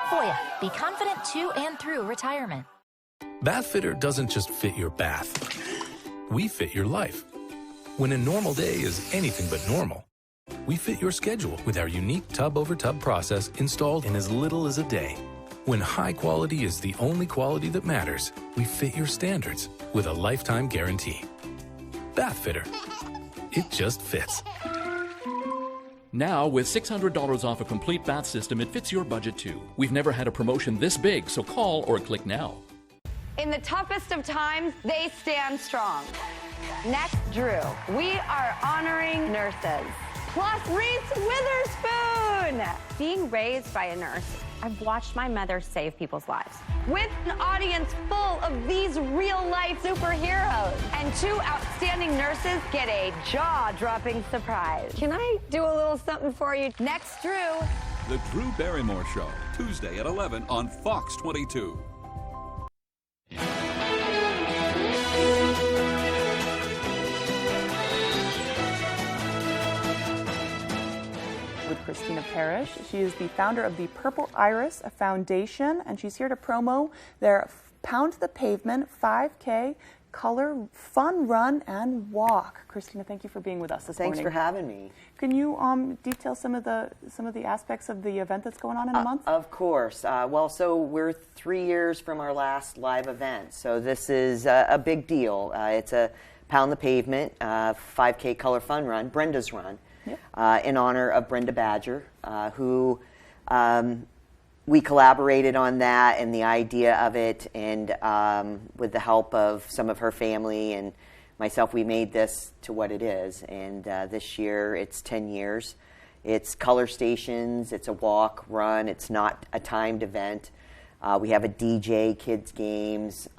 Voya, be confident to and through retirement. Bathfitter doesn't just fit your bath. We fit your life. When a normal day is anything but normal, we fit your schedule with our unique tub-over-tub process installed in as little as a day. When high quality is the only quality that matters, we fit your standards with a lifetime guarantee. Bathfitter. It just fits. Now, with $600 off a complete bath system, it fits your budget too. We've never had a promotion this big, so call or click now. In the toughest of times, they stand strong. Next, Drew, we are honoring nurses. Plus, Reese Witherspoon! Being raised by a nurse, I've watched my mother save people's lives. With an audience full of these real-life superheroes. And 2 outstanding nurses get a jaw-dropping surprise. Can I do a little something for you? Next, Drew. The Drew Barrymore Show, Tuesday at 11 on Fox 22. With Christina Parrish. She is the founder of the Purple Iris Foundation, and she's here to promo their Pound the Pavement 5K color fun run and walk. Christina, thank you for being with us this morning. Thanks for having me. Can you detail some of the aspects of the event that's going on in a month? Of course. So we're 3 years from our last live event, so this is a big deal. It's a Pound the Pavement 5K color fun run, Brenda's run. In honor of Brenda Badger, who we collaborated on that and the idea of it, and with the help of some of her family and myself, we made this to what it is. And this year, it's 10 years. It's color stations, it's a walk, run, it's not a timed event. We have a DJ, kids games.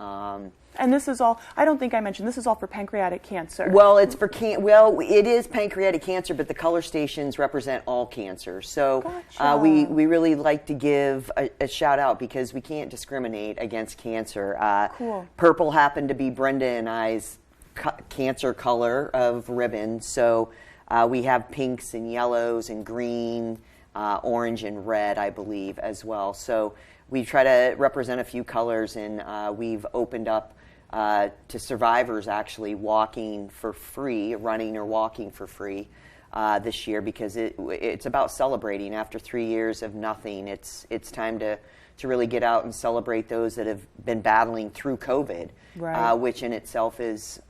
And this is all, I don't think I mentioned, this is all for pancreatic cancer. Well, it's for it is pancreatic cancer, but the color stations represent all cancer. So Gotcha. We really like to give a shout out because we can't discriminate against cancer. Cool. Purple happened to be Brenda and I's cancer color of ribbon. So we have pinks and yellows and green, orange and red, I believe, as well. So we try to represent a few colors, and we've opened up to survivors actually walking for free, running or walking for free this year, because it's about celebrating. After 3 years of nothing, it's time to really get out and celebrate those that have been battling through COVID, Right. Which in itself is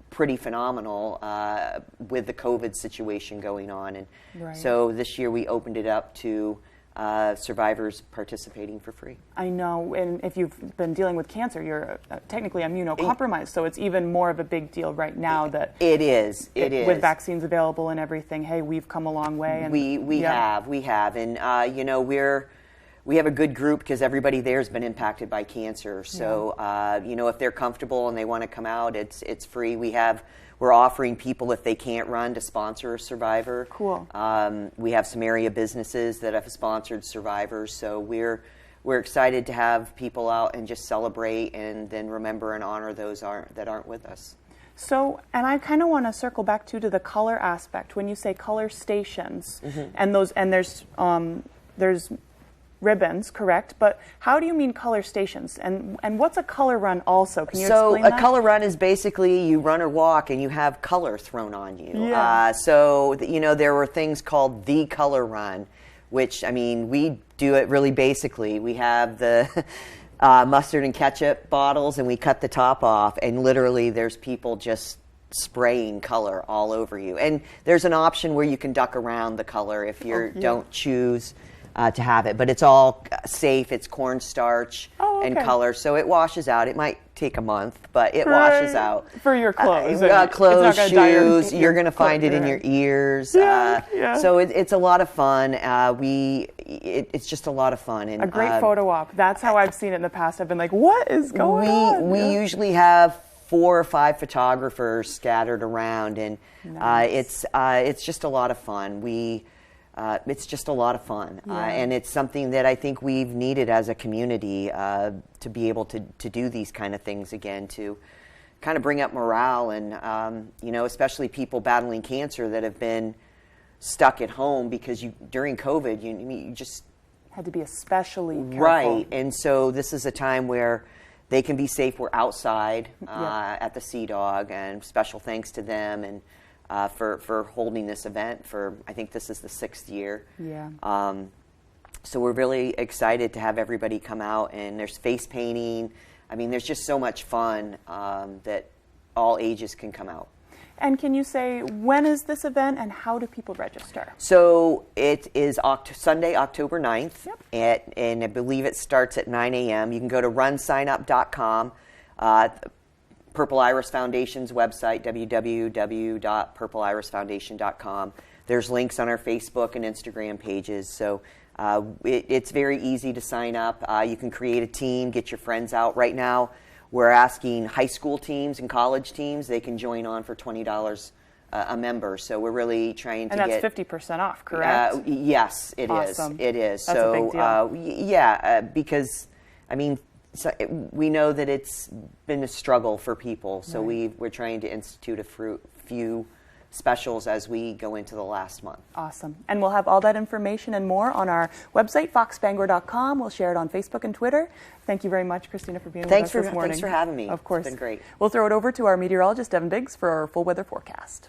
pretty phenomenal with the COVID situation going on. And Right. so this year we opened it up to survivors participating for free. I know, and if you've been dealing with cancer, you're technically immunocompromised, so it's even more of a big deal right now that it is. With vaccines available and everything. Hey, we've come a long way. And We have, and we have a good group because everybody there has been impacted by cancer. So if they're comfortable and they want to come out, it's free. We're offering people, if they can't run, to sponsor a survivor. Cool. We have some area businesses that have sponsored survivors, so we're excited to have people out and just celebrate and then remember and honor those that aren't with us. So, and I kind of want to circle back to the color aspect. When you say color stations, Mm-hmm. and there's ribbons, correct? But how do you mean color stations? And what's a color run also? Can you explain that? So a color run is basically you run or walk and you have color thrown on you. Yeah. There were things called the color run, which, we do it really basically. We have the mustard and ketchup bottles and we cut the top off, and literally there's people just spraying color all over you. And there's an option where you can duck around the color if you don't choose to have it, but it's all safe. It's cornstarch and color, so it washes out. It might take a month, but it washes out. For your clothes. Clothes, shoes, you're going to find it in your ears. So it's a lot of fun. It's just a lot of fun. And, a great photo op. That's how I've seen it in the past. I've been like, what is going on? We usually have 4 or 5 photographers scattered around, and Nice. it's just a lot of fun. It's just a lot of fun, and it's something that I think we've needed as a community to be able to do these kind of things again, to kind of bring up morale, and especially people battling cancer that have been stuck at home because during COVID you just had to be especially careful. Right, and so this is a time where they can be safe. We're outside at the Sea Dog, and special thanks to them and for holding this event for, I think this is the 6th year. Yeah. So we're really excited to have everybody come out, and there's face painting. There's just so much fun that all ages can come out. And can you say, when is this event and how do people register? So it is Sunday, October 9th, and I believe it starts at 9 a.m. You can go to runsignup.com. Purple Iris Foundation's website, www.purpleirisfoundation.com. There's links on our Facebook and Instagram pages, so it's very easy to sign up. You can create a team, get your friends out. Right now, we're asking high school teams and college teams, they can join on for $20 a member. So we're really trying to get... And that's 50% off, correct? Yes, it awesome. is. It is. That's so, a big deal. Because, I mean, we know that it's been a struggle for people. So we're trying to institute a few specials as we go into the last month. Awesome. And we'll have all that information and more on our website, foxbangor.com. We'll share it on Facebook and Twitter. Thank you very much, Christina, for being with us this morning. Thanks for having me. Of course. It's been great. We'll throw it over to our meteorologist, Devin Biggs, for our full weather forecast.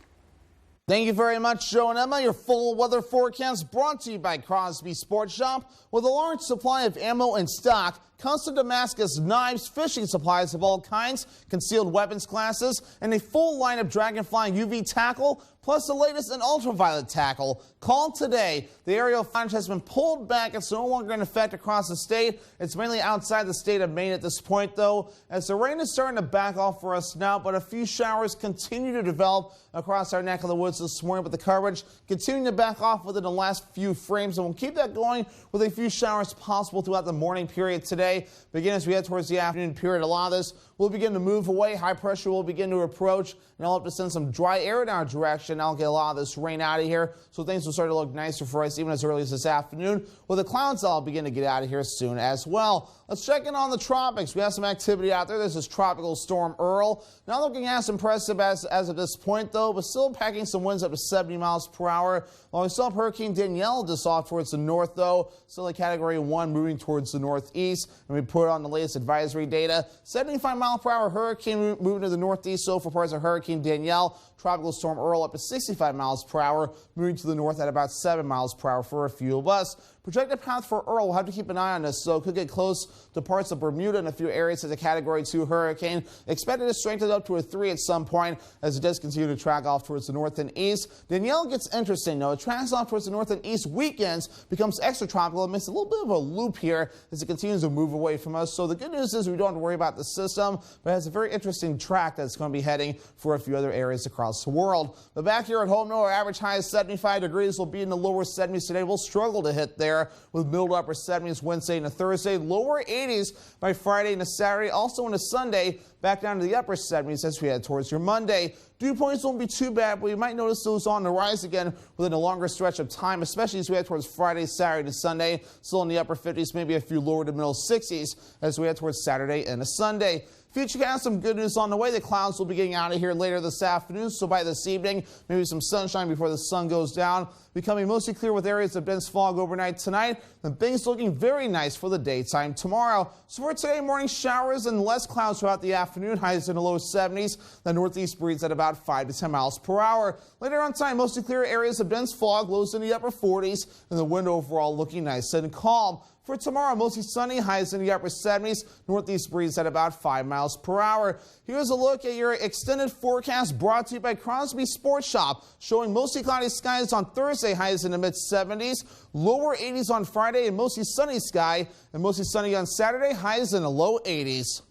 Thank you very much, Joe and Emma. Your full weather forecast brought to you by Crosby Sports Shop. With a large supply of ammo in stock, custom Damascus knives, fishing supplies of all kinds, concealed weapons classes, and a full line of Dragonfly UV tackle, plus the latest in ultraviolet tackle. Call today. The aerial frontage has been pulled back. It's no longer in effect across the state. It's mainly outside the state of Maine at this point, though, as the rain is starting to back off for us now, but a few showers continue to develop across our neck of the woods this morning, but the coverage continuing to back off within the last few frames, and we'll keep that going with a few showers possible throughout the morning period today. Begin as we head towards the afternoon period. A lot of this will begin to move away. High pressure will begin to approach, and I'll have to send some dry air in our direction. I'll get a lot of this rain out of here, so things will start to look nicer for us even as early as this afternoon. With the clouds, I'll begin to get out of here soon as well. Let's check in on the tropics. We have some activity out there. This is Tropical Storm Earl. Not looking as impressive as of this point, though, but still packing some winds up to 70 miles per hour. While we still have Hurricane Danielle just off towards the north, though, still a Category 1 moving towards the northeast. And we put on the latest advisory data. 75 mile per hour hurricane moving to the northeast, so for parts of Hurricane Danielle. Tropical Storm Earl up to 65 miles per hour, moving to the north at about 7 miles per hour for a few of us. Projected path for Earl, we'll have to keep an eye on this, so it could get close to parts of Bermuda and a few areas as a Category 2 hurricane. Expected to strengthen up to a 3 at some point as it does continue to track off towards the north and east. Danielle gets interesting, though. It tracks off towards the north and east weekends, becomes extra tropical. It makes a little bit of a loop here as it continues to move away from us. So the good news is we don't have to worry about the system, but it has a very interesting track that's going to be heading for a few other areas across the world. But back here at home, no, our average high is 75 degrees. We'll be in the lower 70s today. We'll struggle to hit there with middle to upper 70s Wednesday and a Thursday, lower 80s by Friday and a Saturday. Also on a Sunday, back down to the upper 70s as we head towards your Monday. Dew points won't be too bad, but you might notice those on the rise again within a longer stretch of time, especially as we head towards Friday, Saturday, and Sunday. Still in the upper 50s, maybe a few lower to middle 60s as we head towards Saturday and a Sunday. Futurecast, some good news on the way. The clouds will be getting out of here later this afternoon, so by this evening, maybe some sunshine before the sun goes down. Becoming mostly clear with areas of dense fog overnight tonight, and things looking very nice for the daytime tomorrow. So for today, morning showers and less clouds throughout the afternoon, highs in the low 70s. The northeast breeze at about 5 to 10 miles per hour. Later on time, mostly clear areas of dense fog, lows in the upper 40s, and the wind overall looking nice and calm. For tomorrow, mostly sunny, highs in the upper 70s, northeast breeze at about 5 miles per hour. Here's a look at your extended forecast brought to you by Crosby Sports Shop, showing mostly cloudy skies on Thursday, highs in the mid 70s, lower 80s on Friday, and mostly sunny sky, and mostly sunny on Saturday, highs in the low 80s.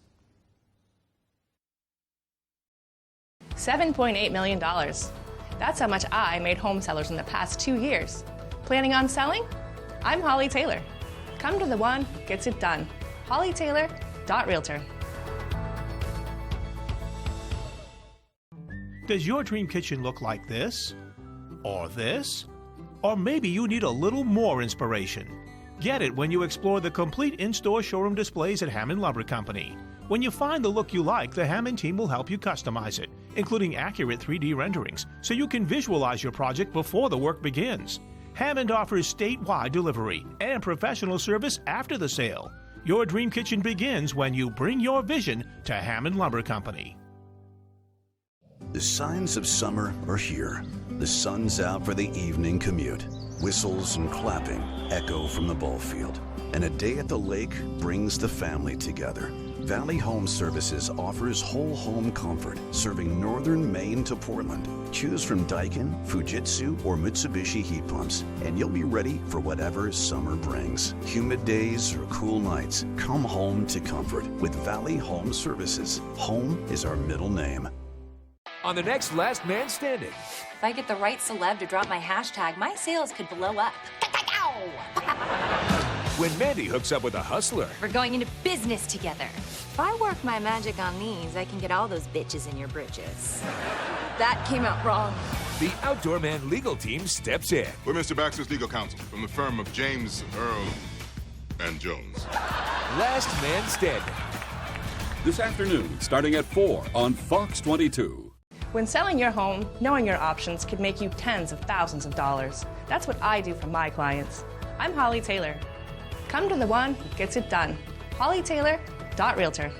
$7.8 million. That's how much I made home sellers in the past 2 years. Planning on selling? I'm Holly Taylor. Come to the one, gets it done. HollyTaylor.Realtor. Does your dream kitchen look like this? Or this? Or maybe you need a little more inspiration. Get it when you explore the complete in-store showroom displays at Hammond Lumber Company. When you find the look you like, the Hammond team will help you customize it, including accurate 3D renderings, so you can visualize your project before the work begins. Hammond offers statewide delivery and professional service after the sale. Your dream kitchen begins when you bring your vision to Hammond Lumber Company. The signs of summer are here. The sun's out for the evening commute. Whistles and clapping echo from the ball field. And a day at the lake brings the family together. Valley Home Services offers whole home comfort, serving northern Maine to Portland. Choose from Daikin, Fujitsu, or Mitsubishi heat pumps, and you'll be ready for whatever summer brings. Humid days or cool nights, come home to comfort with Valley Home Services. Home is our middle name. On the next Last Man Standing. If I get the right celeb to drop my hashtag, my sales could blow up. When Mandy hooks up with a hustler. We're going into business together. If I work my magic on these, I can get all those bitches in your britches. That came out wrong. The Outdoor Man legal team steps in. We're Mr. Baxter's legal counsel from the firm of James, Earl, and Jones. Last Man Standing. This afternoon, starting at 4 on Fox 22. When selling your home, knowing your options could make you tens of thousands of dollars. That's what I do for my clients. I'm Holly Taylor. Come to the one who gets it done. HollyTaylor.Realtor.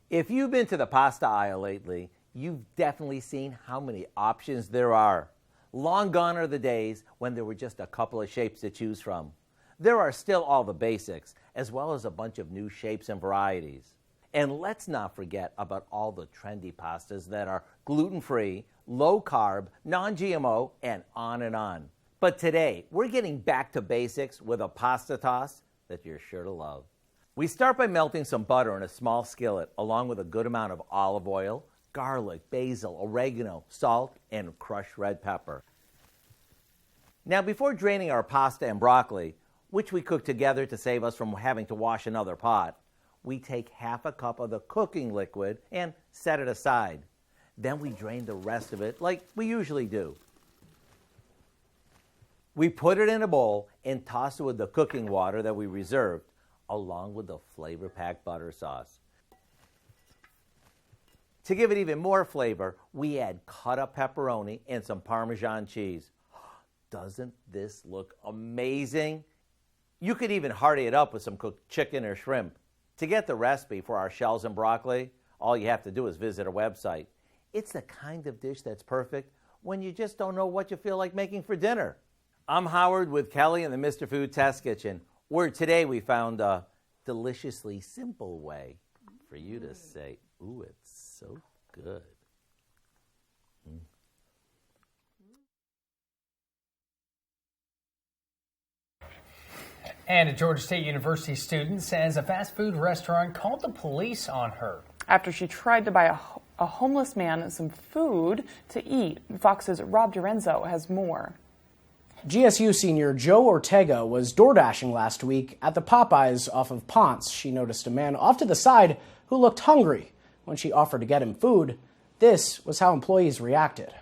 If you've been to the pasta aisle lately, you've definitely seen how many options there are. Long gone are the days when there were just a couple of shapes to choose from. There are still all the basics, as well as a bunch of new shapes and varieties. And let's not forget about all the trendy pastas that are gluten-free, low-carb, non-GMO, and on and on. But today, we're getting back to basics with a pasta toss that you're sure to love. We start by melting some butter in a small skillet, along with a good amount of olive oil, garlic, basil, oregano, salt, and crushed red pepper. Now, before draining our pasta and broccoli, which we cook together to save us from having to wash another pot, we take half a cup of the cooking liquid and set it aside. Then we drain the rest of it like we usually do. We put it in a bowl and toss it with the cooking water that we reserved, along with the flavor-packed butter sauce. To give it even more flavor, we add cut-up pepperoni and some Parmesan cheese. Doesn't this look amazing? You could even hearty it up with some cooked chicken or shrimp. To get the recipe for our shells and broccoli, all you have to do is visit our website. It's the kind of dish that's perfect when you just don't know what you feel like making for dinner. I'm Howard with Kelly in the Mr. Food Test Kitchen, where today we found a deliciously simple way for you to say, ooh, it's so good. And a Georgia State University student says a fast food restaurant called the police on her after she tried to buy a homeless man some food to eat. Fox's Rob Dorenzo has more. GSU senior Joe Ortega was door dashing last week at the Popeyes off of Ponce. She noticed a man off to the side who looked hungry. When she offered to get him food, this was how employees reacted.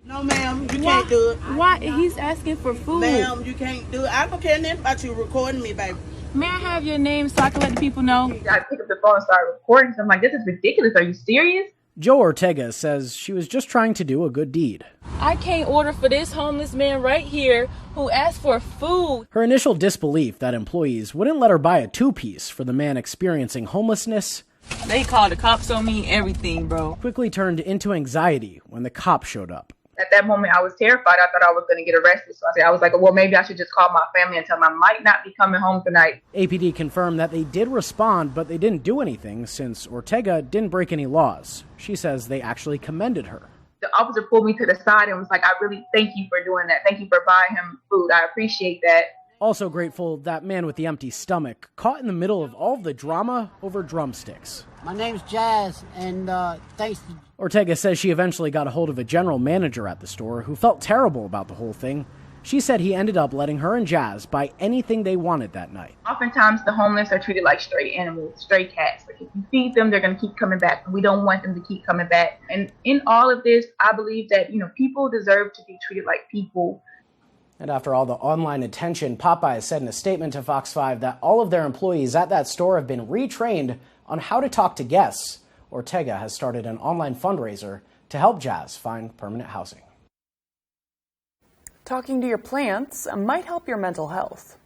No, ma'am, you can't do it. Why? He's asking for food. Ma'am, you can't do it. I don't care nothing about you recording me, baby. May I have your name so I can let the people know? I pick up the phone and start recording. So I'm like, this is ridiculous. Are you serious? Joe Ortega says she was just trying to do a good deed. I can't order for this homeless man right here who asked for food. Her initial disbelief that employees wouldn't let her buy a two-piece for the man experiencing homelessness. They called the cops on me, everything, bro. Quickly turned into anxiety when the cops showed up. At that moment, I was terrified. I thought I was going to get arrested. So I was like, well, maybe I should just call my family and tell them I might not be coming home tonight. APD confirmed that they did respond, but they didn't do anything since Ortega didn't break any laws. She says they actually commended her. The officer pulled me to the side and was like, I really thank you for doing that. Thank you for buying him food. I appreciate that. Also grateful that man with the empty stomach caught in the middle of all of the drama over drumsticks. My name's Jazz, and thanks to... Ortega says she eventually got a hold of a general manager at the store who felt terrible about the whole thing. She said he ended up letting her and Jazz buy anything they wanted that night. Oftentimes the homeless are treated like stray animals, stray cats. Like if you feed them, they're going to keep coming back. We don't want them to keep coming back. And in all of this, I believe that, people deserve to be treated like people. And after all the online attention, Popeyes said in a statement to Fox 5 that all of their employees at that store have been retrained on how to talk to guests. Ortega has started an online fundraiser to help Jazz find permanent housing. Talking to your plants might help your mental health.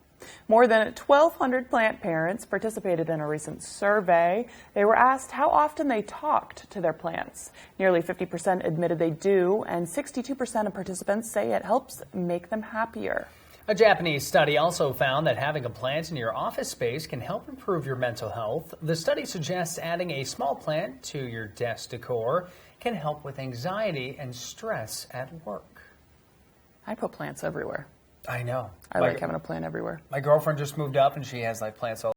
More than 1,200 plant parents participated in a recent survey. They were asked how often they talked to their plants. Nearly 50% admitted they do, and 62% of participants say it helps make them happier. A Japanese study also found that having a plant in your office space can help improve your mental health. The study suggests adding a small plant to your desk decor can help with anxiety and stress at work. I put plants everywhere. I know. I like having a plant everywhere. My girlfriend just moved up and she has plants all